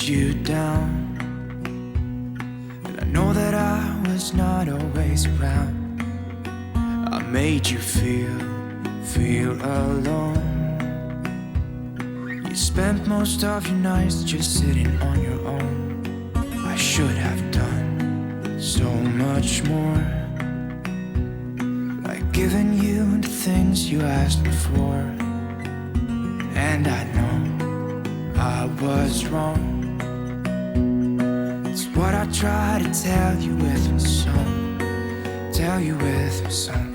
you down. And I know that I was not always around. I made you feel alone. You spent most of your nights just sitting on your own. I should have done so much more, like giving you the things you asked before. And I know I was wrong. It's what I try to tell you with my song. Tell you with my song.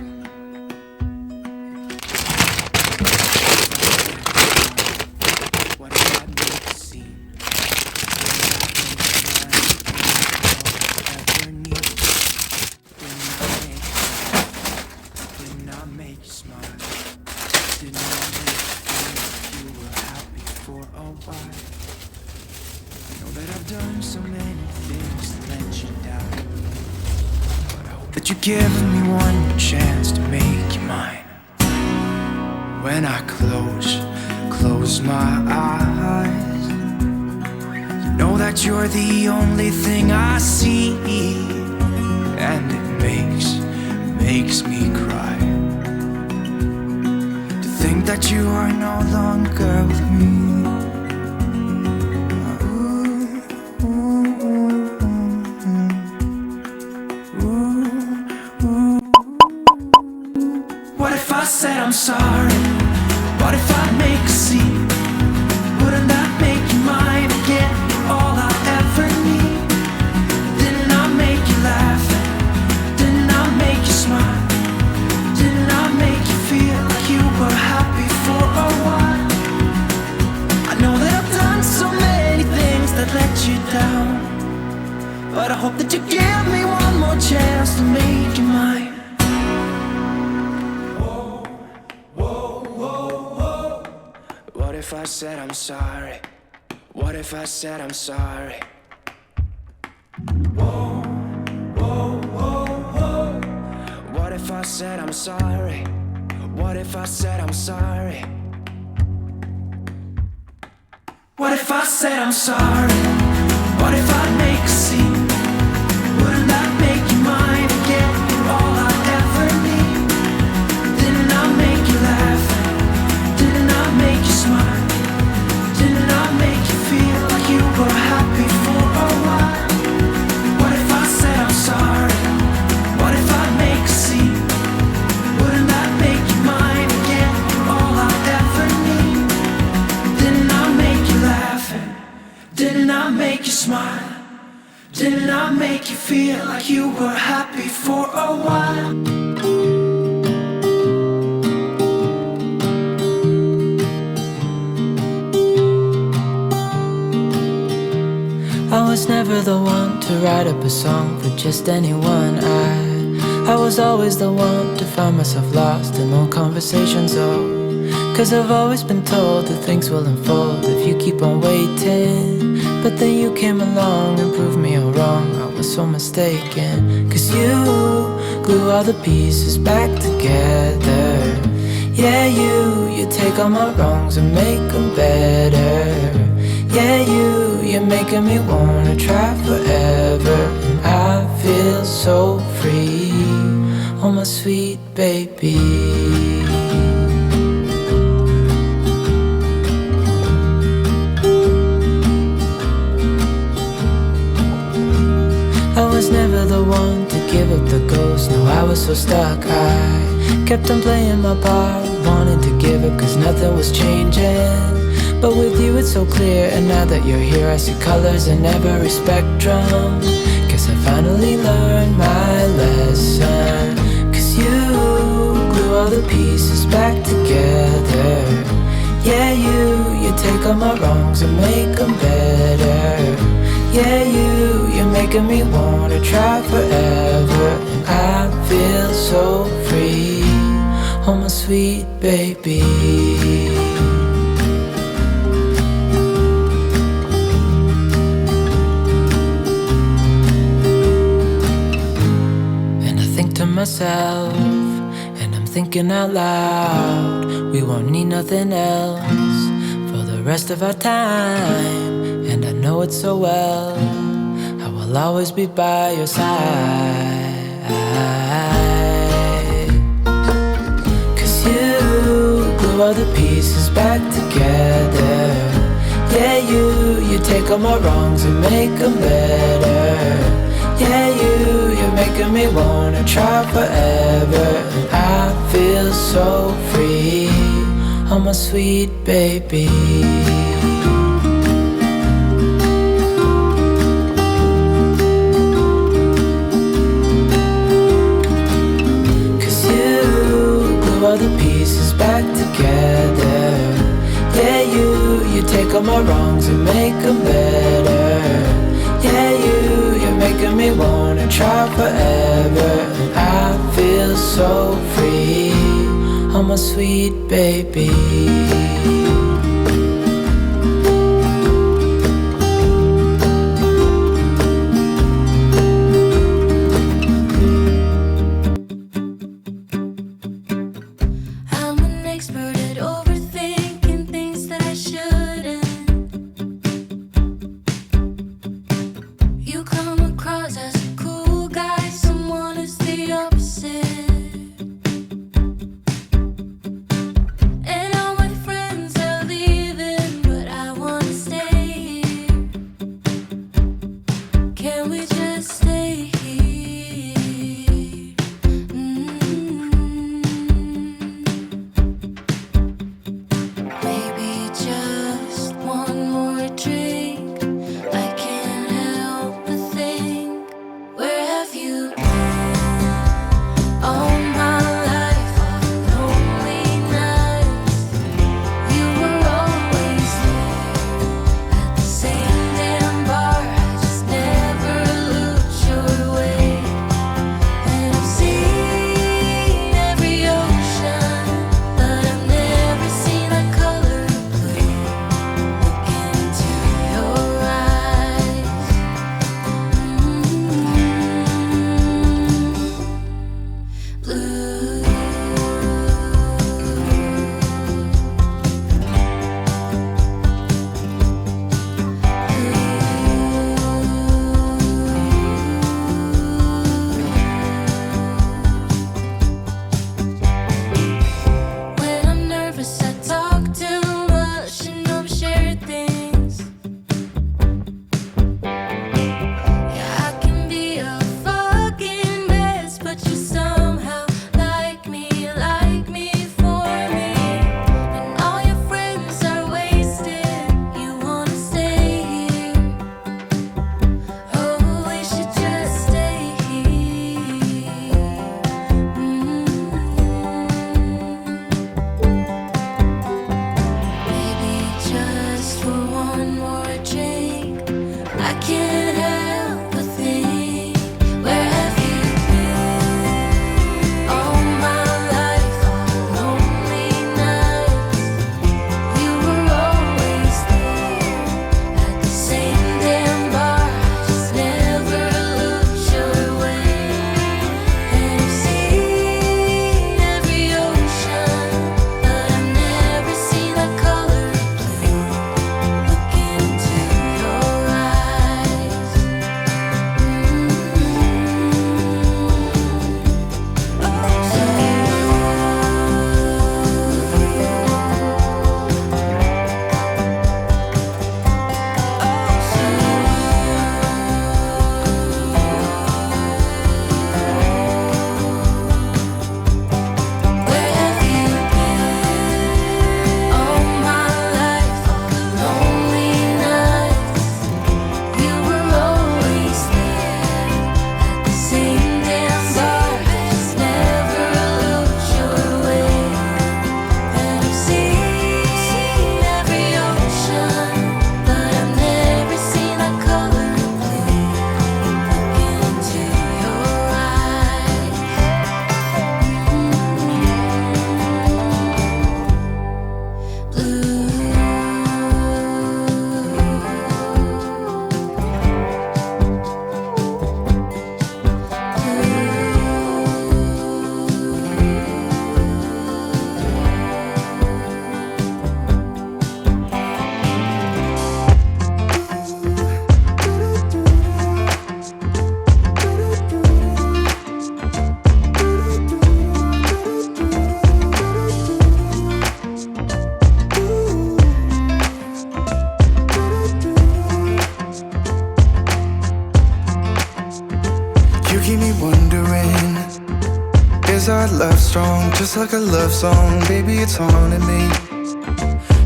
That you give me one more chance to make you mine. When I close my eyes, you know that you're the only thing I see. And it makes me cry to think that you are no longer with me. I'm sorry. What if I make a scene? Wouldn't that make you mine again? All I ever need. Didn't I make you laugh? Didn't I make you smile? Didn't I make you feel like you were happy for a while? I know that I've done so many things that let you down, but I hope that you give me one more chance to make you mine. What if I said I'm sorry? What if I said I'm sorry? Whoa, whoa, whoa, whoa. What if I said I'm sorry? What if I said I'm sorry? What if I said I'm sorry? What if I make a scene? Wouldn't that make you mine again? You're all I ever need. Didn't I make you laugh? Didn't I make you smile? Didn't I make you feel like you were happy for a while? What if I said I'm sorry? What if I make a scene? Wouldn't that make you mine again? You're all I ever need. Didn't I make you laugh? Didn't I make you smile? Didn't I make you feel like you were happy for a while? I was never the one to write up a song for just anyone. I was always the one to find myself lost in old conversations. Oh, 'cause I've always been told that things will unfold if you keep on waiting. But then you came along and proved me all wrong. I was so mistaken, 'cause you glue all the pieces back together. Yeah, you take all my wrongs and make them better. Yeah, you're making me wanna try forever. And I feel so free, oh my sweet baby. I was never the one to give up the ghost. No, I was so stuck. I kept on playing my part, wanting to give up 'cause nothing was changing. But with you it's so clear, and now that you're here I see colors in every spectrum. Guess I finally learned my lesson. 'Cause you glue all the pieces back together. Yeah, you take all my wrongs and make them better. Yeah, you're making me wanna try forever. And I feel so free, oh my sweet baby. Myself, and I'm thinking out loud, we won't need nothing else for the rest of our time. And I know know it so well. I will always be by your side. 'Cause you glue all the pieces back together. Yeah, you take all my wrongs and make them better. Yeah, you're making me wanna try forever. And I feel so free, oh my sweet baby. All the pieces back together. Yeah, you take all my wrongs and make them better. Yeah, you're making me wanna try forever. And I feel so free, oh my sweet baby. And all my friends are You keep me wondering, is our love strong, just like a love song? Baby, it's haunting me.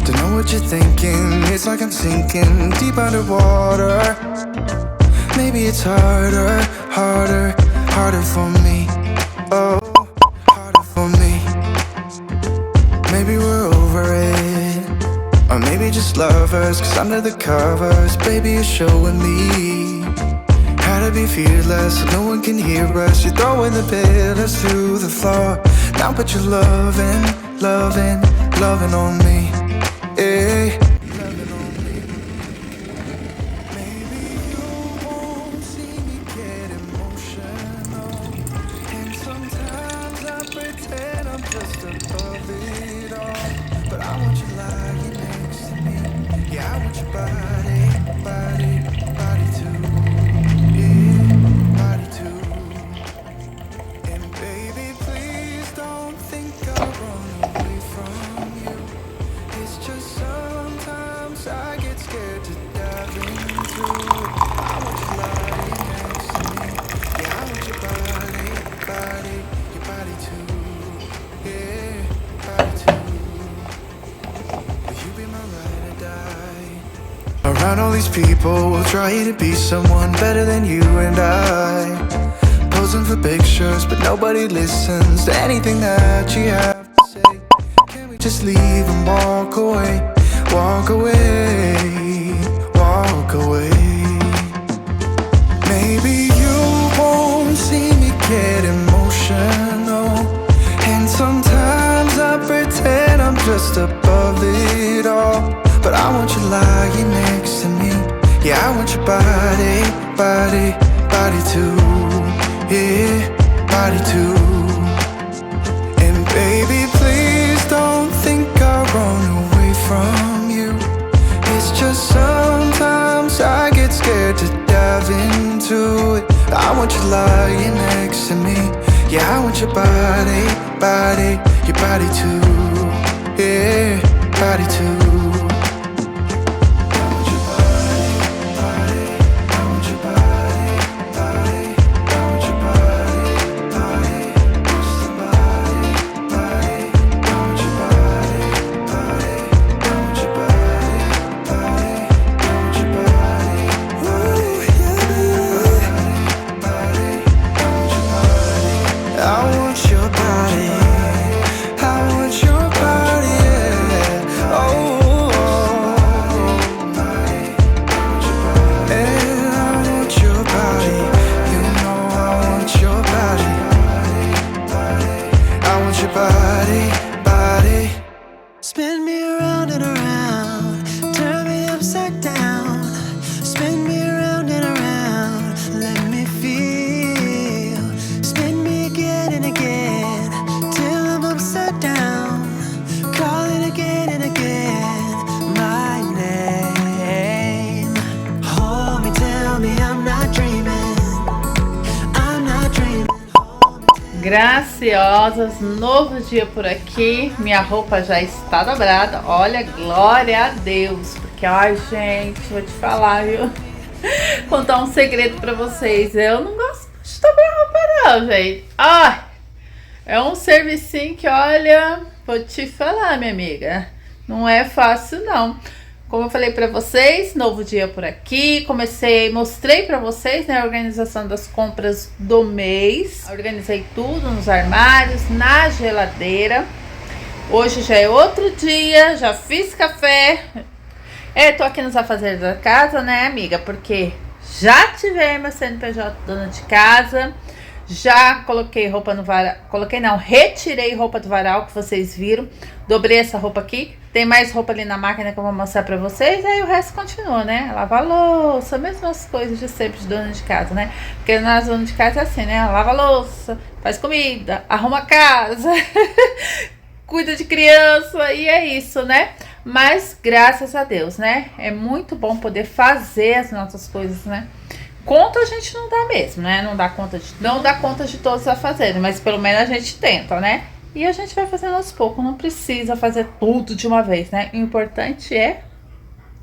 Don't know what you're thinking, it's like I'm sinking deep underwater. Maybe it's harder, harder, harder for me. Oh, harder for me. Maybe we're over it, or maybe just lovers, cause under the covers, baby, you're showing me how to be fearless so no one can hear us. You're throwing the pillars through the floor. Now put your loving, loving, loving on me. Yeah. Loving on me. Maybe you won't see me get emotional, and sometimes I pretend I'm just above it all. But I want you lying next to me. Yeah, I want your body, body, body too. Yeah, body too. And baby, please don't think I'll run away from you. It's just sometimes I get scared to dive into it. I want you lying next to me. Yeah, I want your body, body, your body too. Yeah, body too. Will you be my ride or die? Around all these people, we'll try to be someone better than you and I. Posing for pictures, but nobody listens to anything that you have to say. Can we just leave and walk away? Walk away, walk away. Maybe you won't see me get emotional, and sometimes I pretend I'm just above it all. But I want you lying next to me. Yeah, I want your body, body, body too. Yeah, body too. And baby, please don't think I'll run away from you. It's just sometimes I get scared to dive into it. I want you lying next to me. Yeah, I want your body, body, your body too. Yeah, body too. Graciosas, novo dia por aqui, minha roupa já está dobrada, olha, glória a Deus, porque, ai gente, vou te falar, viu, contar um segredo pra vocês, eu não gosto de dobrar roupa não, gente, ai, é um servicinho que, olha, vou te falar, minha amiga, não é fácil não. Como eu falei pra vocês, novo dia por aqui, mostrei pra vocês, né, a organização das compras do mês. Organizei tudo nos armários, na geladeira. Hoje já é outro dia, já fiz café. Tô aqui nos afazeres da casa, né, amiga, porque já tive meu CNPJ dona de casa. Já coloquei roupa no varal, retirei roupa do varal que vocês viram, dobrei essa roupa aqui, tem mais roupa ali na máquina que eu vou mostrar pra vocês, aí o resto continua, né, lava a louça, mesmas coisas de sempre de dona de casa, né, porque nós dona de casa é assim, né, lava a louça, faz comida, arruma a casa, cuida de criança e é isso, né, mas graças a Deus, né, é muito bom poder fazer as nossas coisas, né. Conta a gente não dá mesmo, né? Não dá conta de todos a fazer, mas pelo menos a gente tenta, né? E a gente vai fazendo aos poucos, não precisa fazer tudo de uma vez, né? O importante é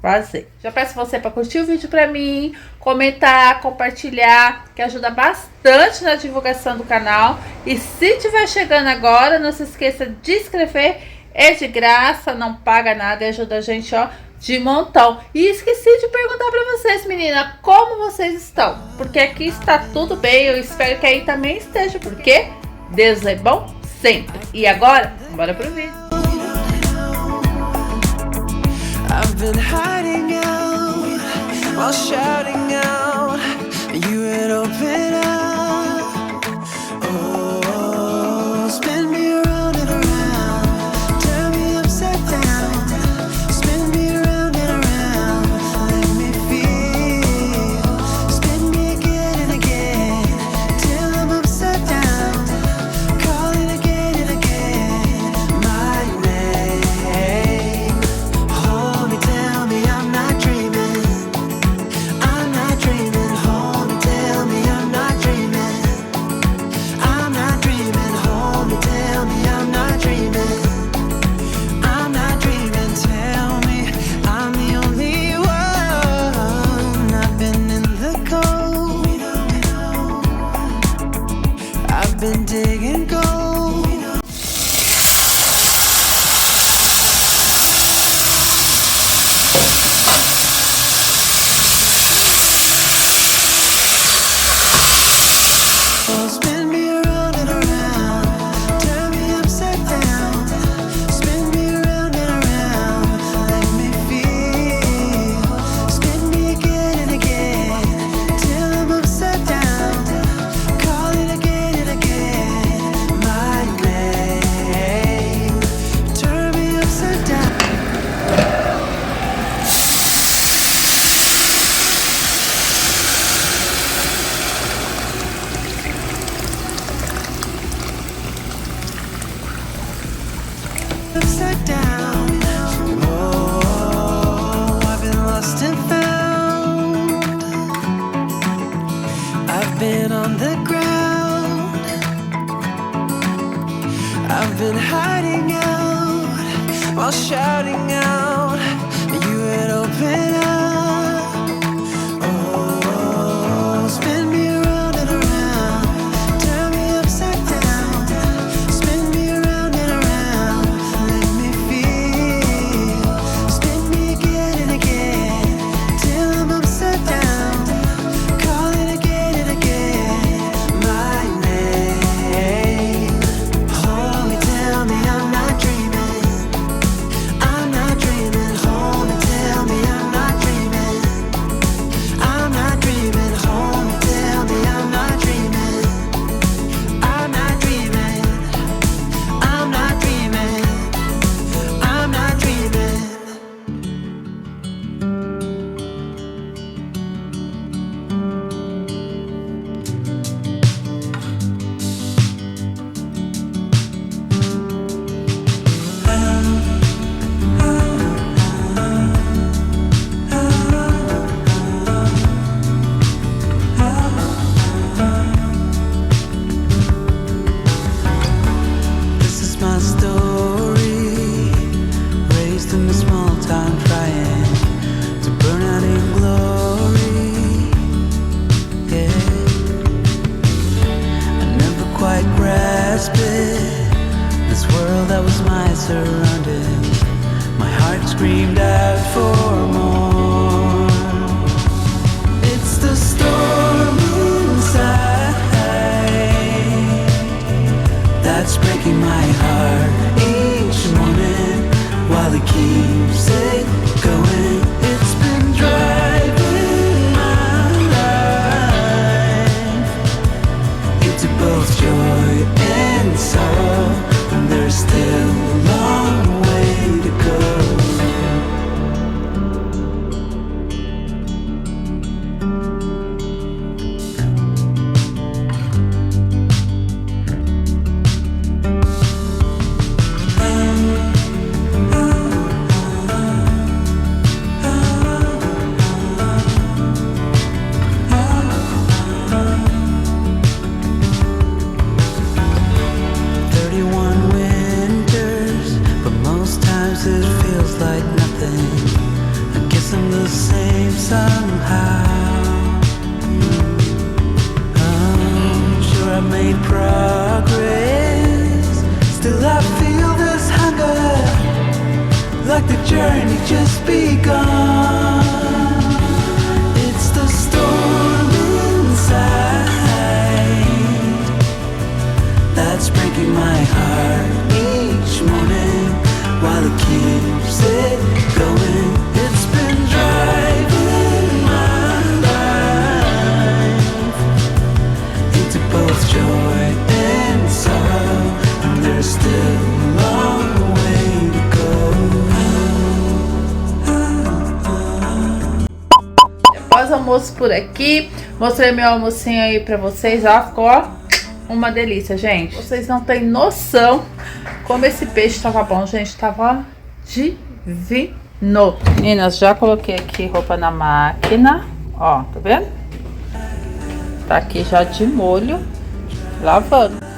fazer. Já peço você para curtir o vídeo para mim, comentar, compartilhar, que ajuda bastante na divulgação do canal. E se estiver chegando agora, não se esqueça de inscrever, é de graça, não paga nada e ajuda a gente, ó, de montão. E esqueci de perguntar para vocês, menina, como vocês estão? Porque aqui está tudo bem, eu espero que aí também esteja, porque Deus é bom sempre. E agora, bora pro vídeo. I've been hiding out while shouting out. You had opened up. Oh, spin me around and around, turn me upside down. Spin me around and around, let me feel. Spin me again and again, till I'm upside down. Call it again and again, my name. Hold me, tell me I'm not dreaming. I'm not dreaming. Hold me, tell me I'm not dreaming. I'm not dreaming. Hold me, tell me I'm not dreaming. I'm not dreaming. Tell me I'm the only one. I've been in the cold. I've been digging gold. Oh, spin me around and around, turn me upside down. Spin me around and around, let me feel. Spin me again and again, till I'm upside down. Call it again and again, my name. Turn me upside down. Upside down. Oh, I've been lost and found. I've been on the ground. I've been hiding out while shouting out. You had opened up. Oh, spin me around and around, turn me upside down. Spin me around and around, let me feel. Spin me again and again, till I'm upside down. Call it again and again, my name. Hold me, tell me I'm not dreaming. I'm not dreaming. Hold me, tell me I'm not dreaming. I'm not dreaming. Hold me, tell me I'm not dreaming. I'm not dreaming. I'm not dreaming. I'm not dreaming. This is my story. Raised in a small town, trying to burn out in glory. Yeah, I never quite grasped it. This world that was my surroundings. My heart screamed out for more. It's the storm inside that's breaking my heart each moment while it keeps it going. It's been driving my life into both joy and sorrow, and there's still a long way to go. made progress. Still I feel this hunger, like the journey just begun. It's the storm inside that's breaking my heart each morning, while it keeps it going. It's been driving my life into both joy and sorrow, and there's still a long way to go. Após almoço por aqui, mostrei meu almocinho aí pra vocês, ó, ficou uma delícia, gente. Vocês não têm noção como esse peixe tava bom, gente, tava divino. Meninas, já coloquei aqui roupa na máquina, ó, tá vendo? Tá aqui já de molho, lavando.